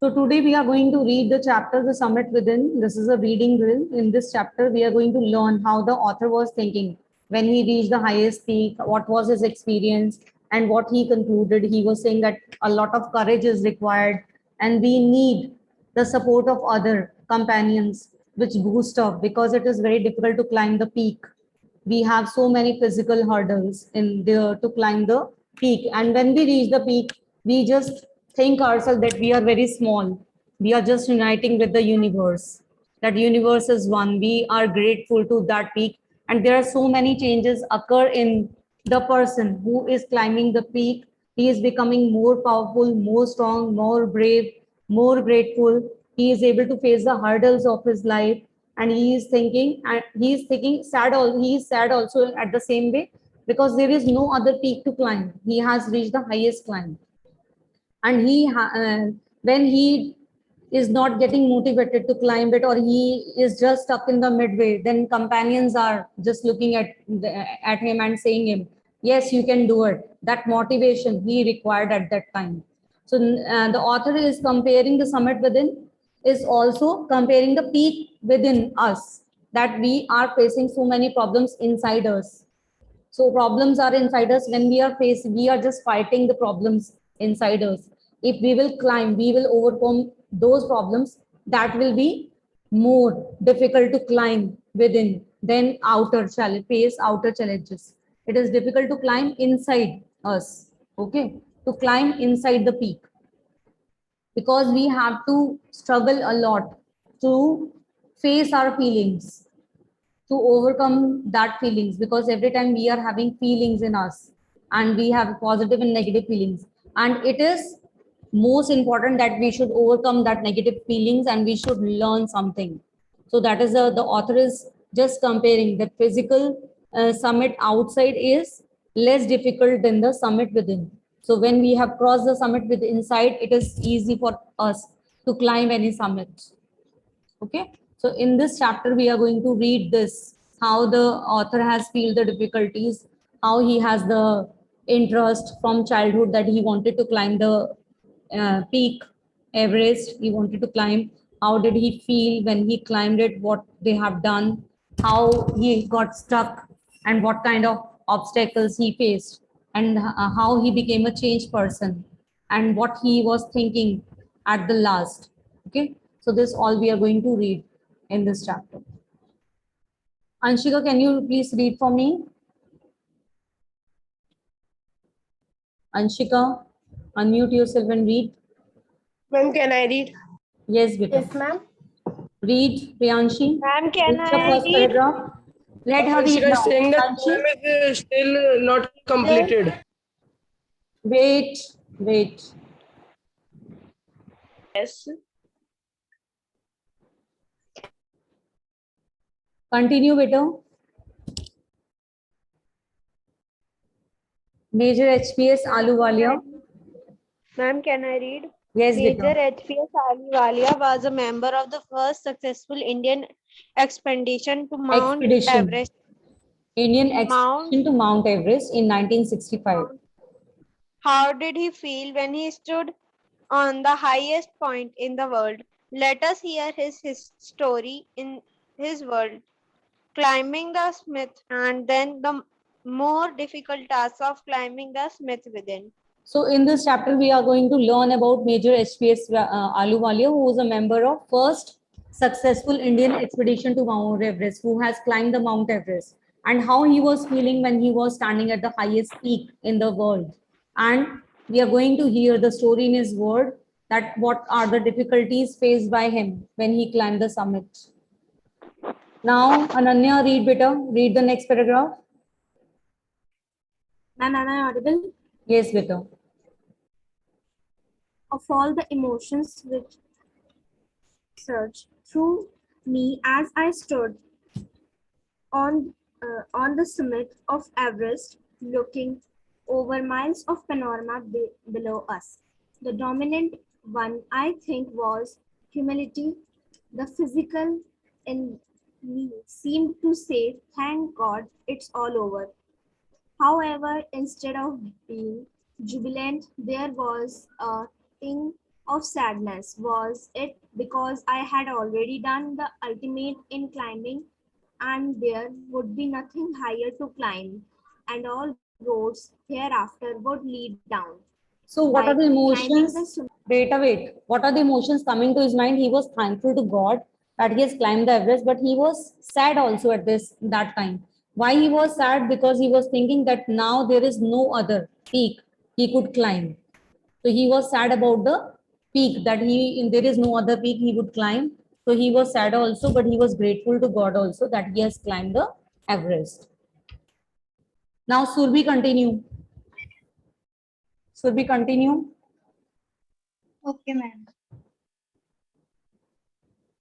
So today we are going to read the chapter The Summit Within. This is a reading drill. In this chapter, we are going to learn how the author was thinking when he reached the highest peak, what was his experience, and what he concluded. He was saying that a lot of courage is required, and we need the support of other companions, which boost up because it is very difficult to climb the peak. We have so many physical hurdles in there to climb the peak, and when we reach the peak we just think ourselves that we are very small. We are just uniting with the universe, that universe is one. We are grateful to that peak, and there are so many changes occur in the person who is climbing the peak. He is becoming more powerful, more strong, more brave, more grateful. He is able to face the hurdles of his life, and he is thinking sad. He is sad also at the same way, because there is no other peak to climb. He has reached the highest climb, and when he is not getting motivated to climb it, or he is just stuck in the midway, then companions are just looking at him and saying him, yes, you can do it. That motivation he required at that time. So the author is comparing the summit within, is also comparing the peak within us, that we are facing so many problems inside us. So problems are inside us. When we are just fighting the problems inside us. If we will climb, we will overcome those problems. That will be more difficult to climb within than face outer challenges. It is difficult to climb inside us. Okay, to climb inside the peak, because we have to struggle a lot to face our feelings, to overcome that feelings, because every time we are having feelings in us, and we have positive and negative feelings, and it is most important that we should overcome that negative feelings and we should learn something. So that is the author is just comparing that physical summit outside is less difficult than the summit within. So when we have crossed the summit with inside, it is easy for us to climb any summit. Okay, so in this chapter we are going to read this, how the author has feel the difficulties, how he has the interest from childhood that he wanted to climb the peak Everest. He wanted to climb. How did he feel when he climbed it? What they have done, how he got stuck, and what kind of obstacles he faced, and how he became a changed person, and what he was thinking at the last. Okay, so this all we are going to read in this chapter. Anshika, can you please read for me? Anshika, unmute yourself and read. Ma'am, can I read? Yes, beta. Yes, ma'am. Read, Priyanshi. Ma'am, can Read the I first read? paragraph. Let her read Anshika is now. saying that Priyanshi, poem is still not completed. wait, wait. Yes. Continue, beta. Major HPS Ahluwalia. Ma'am, can I read? Yes, Major beta. HPS Ahluwalia was a member of the first successful Indian expedition to Mount Expedition. Everest. Indian Mount, expedition to Mount Everest in 1965. how did he feel when he stood on the highest point in the world? Let us hear his story in his world. Climbing the Smith, and then the more difficult task of climbing the Smith within. So in this chapter, we are going to learn about Major HPS Ahluwalia, who is a member of first successful Indian expedition to Mount Everest, who has climbed the Mount Everest, and how he was feeling when he was standing at the highest peak in the world. And we are going to hear the story in his word, that what are the difficulties faced by him when he climbed the summit. Now, Ananya, read beta. Read the next paragraph. Ma'am, am I audible? Yes, beta. Of all the emotions which surged through me as I stood on the summit of Everest, looking over miles of panorama below us. The dominant one, I think, was humility. The physical in me seemed to say, "Thank God, it's all over." However, instead of being jubilant, there was a ting of sadness. Was it because I had already done the ultimate in climbing and there would be nothing higher to climb and all roads hereafter would lead down? So what By are the climbing the emotions? Wait. What are the emotions coming to his mind? He was thankful to God that he has climbed the Everest, but he was sad also at that time. Why he was sad? Because he was thinking that now there is no other peak he could climb. So he was sad about the peak that there is no other peak he would climb. So he was sad also, but he was grateful to God also that he has climbed the Everest. Now Surbi continue. Surbi continue. Okay, ma'am.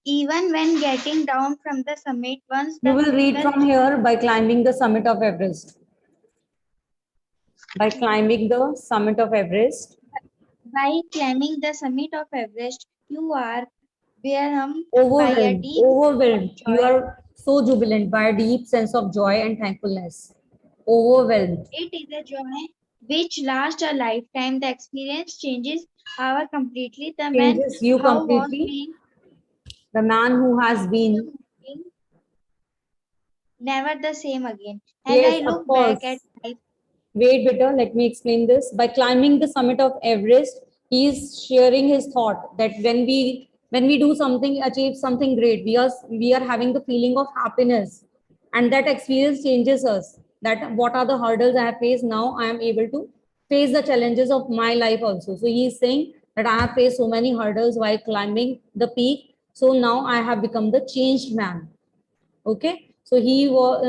Even when getting down from the summit, once You the will read physical from here by climbing the summit of Everest. By climbing the summit of Everest. by climbing the summit of Everest, you are overwhelmed by a Overwhelmed. deep Overwhelmed. You joy. are so jubilant by a deep sense of joy and thankfulness. Overwhelmed. It is a joy which lasts a lifetime. The experience changes our completely. The man Changes you how was completely. being The man who has the been. mountain, never the same again. And Yes, I of look back at course. life. Wait, better, let me explain this. By climbing the summit of Everest, he is sharing his thought that when we do something, achieve something great, we are having the feeling of happiness, and that experience changes us. That what are the hurdles I have faced now? I am able to face the challenges of my life also. So he is saying that I have faced so many hurdles while climbing the peak. So now I have become the changed man. Okay, so he was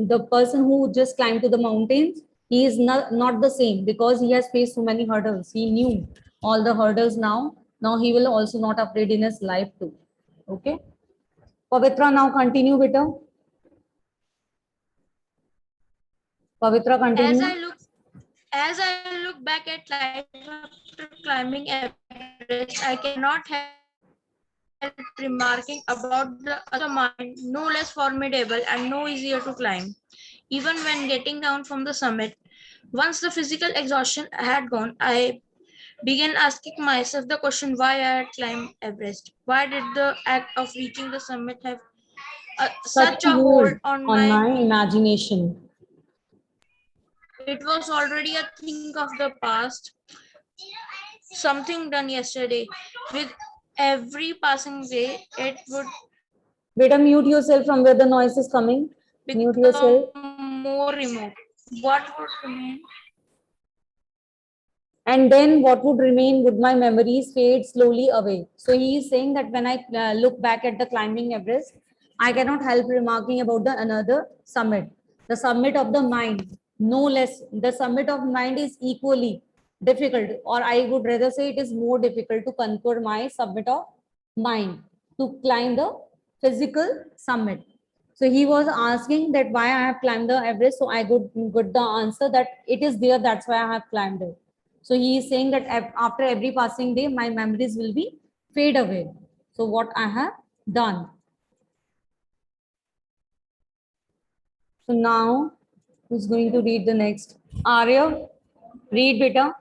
the person who just climbed to the mountains. He is not the same because he has faced so many hurdles. He knew all the hurdles. Now he will also not afraid in his life too. Okay, Pavitra, now continue, beta. Pavitra, As continue. I look as I look back at life after climbing Everest, I cannot help remarking about the other mountain, no less formidable and no easier to climb. Even when getting down from the summit, once the physical exhaustion had gone, I began asking myself the question why I had climbed Everest. Why did the act of reaching the summit have such a hold on my Such a hold on my imagination. It was already a thing of the past, something done yesterday. With every passing day, it would Beta, mute yourself from where the noise is coming. Mute yourself. become more remote. What would remain? And then what would remain would my memories fade slowly away. So he is saying that when I look back at the climbing Everest, I cannot help remarking about the another summit, the summit of the mind. No less, the summit of mind is equally difficult, or I would rather say it is more difficult to conquer my summit of mind, to climb the physical summit. So he was asking that why I have climbed the Everest. So I got the answer that it is there, that's why I have climbed it. So he is saying that after every passing day, my memories will be fade away. So what I have done. So now, who's going to read the next? Arya, read beta.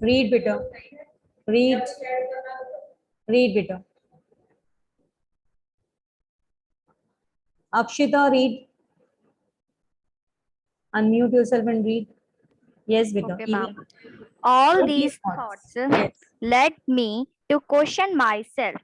Read beta. Read. Read beta. Akshita, read. Unmute yourself and read. Yes, beta. Okay, ma'am. All What these these thoughts? thoughts Yes. led me to question myself.